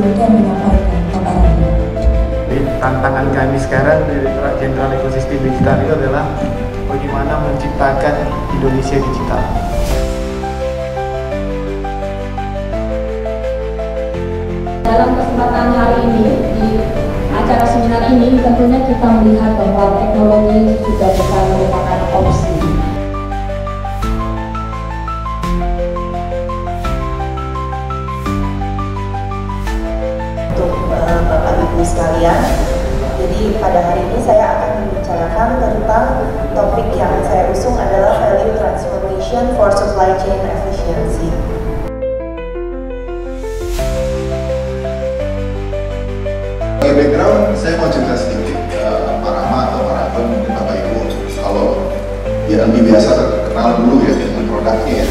demikian menyampaikan paparannya. Tantangan kami sekarang dari Direktorat Jenderal Ekosistem Digital itu adalah bagaimana menciptakan Indonesia digital. Dalam kesempatan hari ini, di acara seminar ini tentunya kita melihat bahwa teknologi juga bukan merupakan opsi. Untuk Bapak Ibu sekalian, jadi pada hari ini saya akan membicarakan tentang topik yang saya usung adalah Value Transformation for Supply Chain Efficiency. Background, saya mau cerita sedikit Pak Rama atau Pak Raton, mungkin Bapak Ibu, kalau ya lebih biasa terkenal dulu ya dengan produknya ya.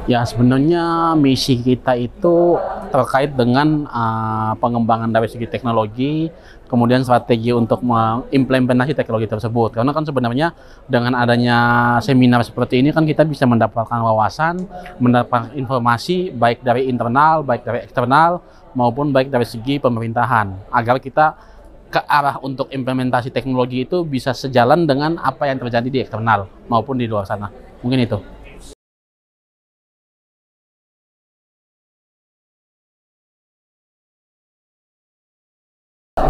Ya, sebenarnya misi kita itu terkait dengan pengembangan dari segi teknologi, kemudian strategi untuk mengimplementasi teknologi tersebut. Karena kan sebenarnya dengan adanya seminar seperti ini kan kita bisa mendapatkan wawasan, mendapatkan informasi baik dari internal, baik dari eksternal, maupun baik dari segi pemerintahan, agar kita ke arah untuk implementasi teknologi itu bisa sejalan dengan apa yang terjadi di eksternal maupun di luar sana. Mungkin itu.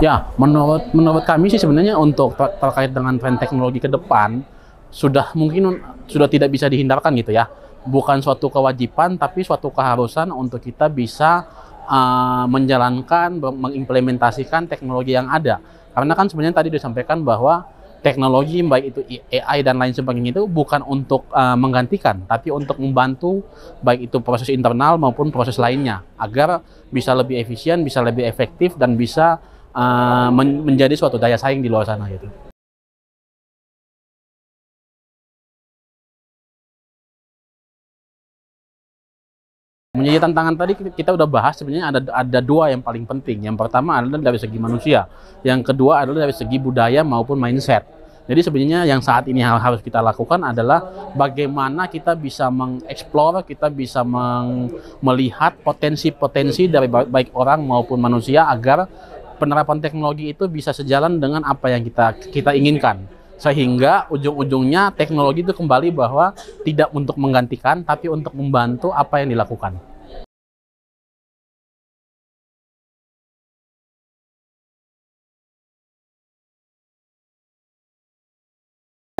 Ya, menurut kami sih sebenarnya untuk terkait dengan tren teknologi ke depan sudah tidak bisa dihindarkan gitu ya. Bukan suatu kewajiban tapi suatu keharusan untuk kita bisa menjalankan, mengimplementasikan teknologi yang ada. Karena kan sebenarnya tadi disampaikan bahwa teknologi baik itu AI dan lain sebagainya itu bukan untuk menggantikan, tapi untuk membantu baik itu proses internal maupun proses lainnya agar bisa lebih efisien, bisa lebih efektif dan bisa menjadi suatu daya saing di luar sana gitu. Menjadi tantangan tadi kita udah bahas, sebenarnya ada dua yang paling penting. Yang pertama adalah dari segi manusia, yang kedua adalah dari segi budaya maupun mindset. Jadi sebenarnya yang saat ini harus kita lakukan adalah bagaimana kita bisa mengeksplor, kita bisa melihat potensi-potensi dari baik orang maupun manusia agar penerapan teknologi itu bisa sejalan dengan apa yang kita inginkan, sehingga ujung-ujungnya teknologi itu kembali bahwa tidak untuk menggantikan tapi untuk membantu apa yang dilakukan.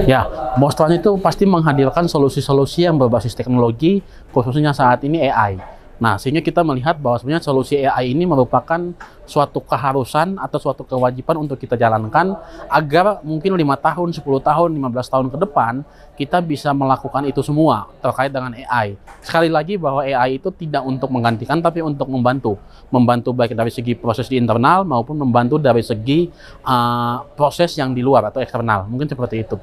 Ya, Boston itu pasti menghadirkan solusi-solusi yang berbasis teknologi, khususnya saat ini AI. Nah, sehingga kita melihat bahwa sebenarnya solusi AI ini merupakan suatu keharusan atau suatu kewajiban untuk kita jalankan agar mungkin 5 tahun, 10 tahun, 15 tahun ke depan kita bisa melakukan itu semua terkait dengan AI. Sekali lagi bahwa AI itu tidak untuk menggantikan tapi untuk membantu. Membantu baik dari segi proses di internal maupun membantu dari segi proses yang di luar atau eksternal. Mungkin seperti itu.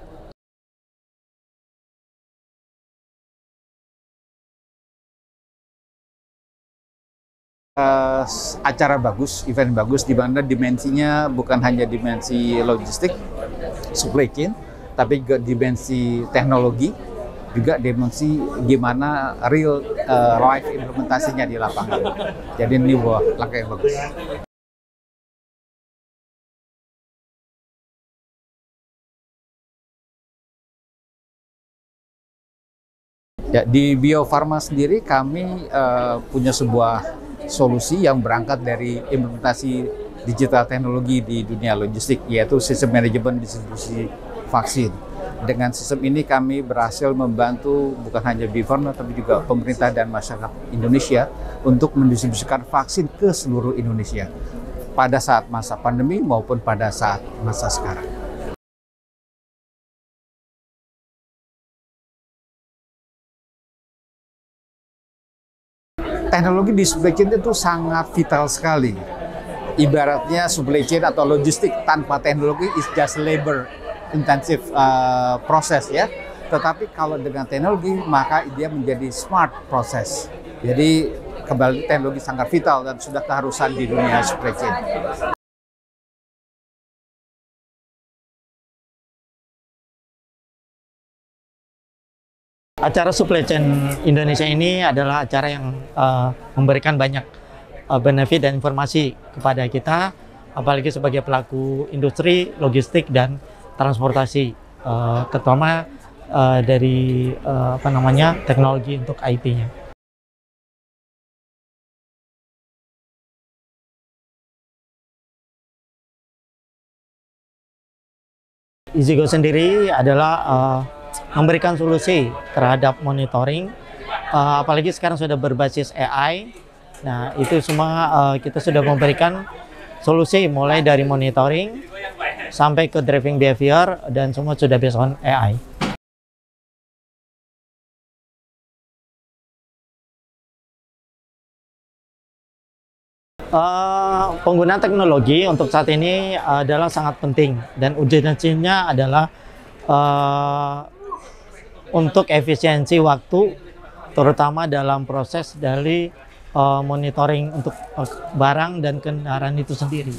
Acara bagus, event bagus, di mana dimensinya bukan hanya dimensi logistik, supply chain, tapi juga dimensi teknologi, juga dimensi gimana real life implementasinya di lapangan. Jadi ini langkah yang bagus. Ya, di Bio Farma sendiri kami punya sebuah solusi yang berangkat dari implementasi digital teknologi di dunia logistik, yaitu sistem manajemen distribusi vaksin. Dengan sistem ini kami berhasil membantu bukan hanya Bio Farma tapi juga pemerintah dan masyarakat Indonesia untuk mendistribusikan vaksin ke seluruh Indonesia pada saat masa pandemi maupun pada saat masa sekarang. Teknologi di supply chain itu sangat vital sekali. ibaratnya supply chain atau logistik tanpa teknologi is just labor intensive proses ya. Tetapi kalau dengan teknologi maka dia menjadi smart proses. Jadi kembali teknologi sangat vital dan sudah keharusan di dunia supply chain. Acara Supply Chain Indonesia ini adalah acara yang memberikan banyak benefit dan informasi kepada kita, apalagi sebagai pelaku industri, logistik, dan transportasi, terutama dari teknologi untuk IT-nya. EasyGo sendiri adalah memberikan solusi terhadap monitoring, apalagi sekarang sudah berbasis AI. Nah, itu semua kita sudah memberikan solusi mulai dari monitoring sampai ke driving behavior, dan semua sudah based on AI. Penggunaan teknologi untuk saat ini adalah sangat penting, dan urgensinya adalah untuk efisiensi waktu, terutama dalam proses dari monitoring untuk barang dan kendaraan itu sendiri.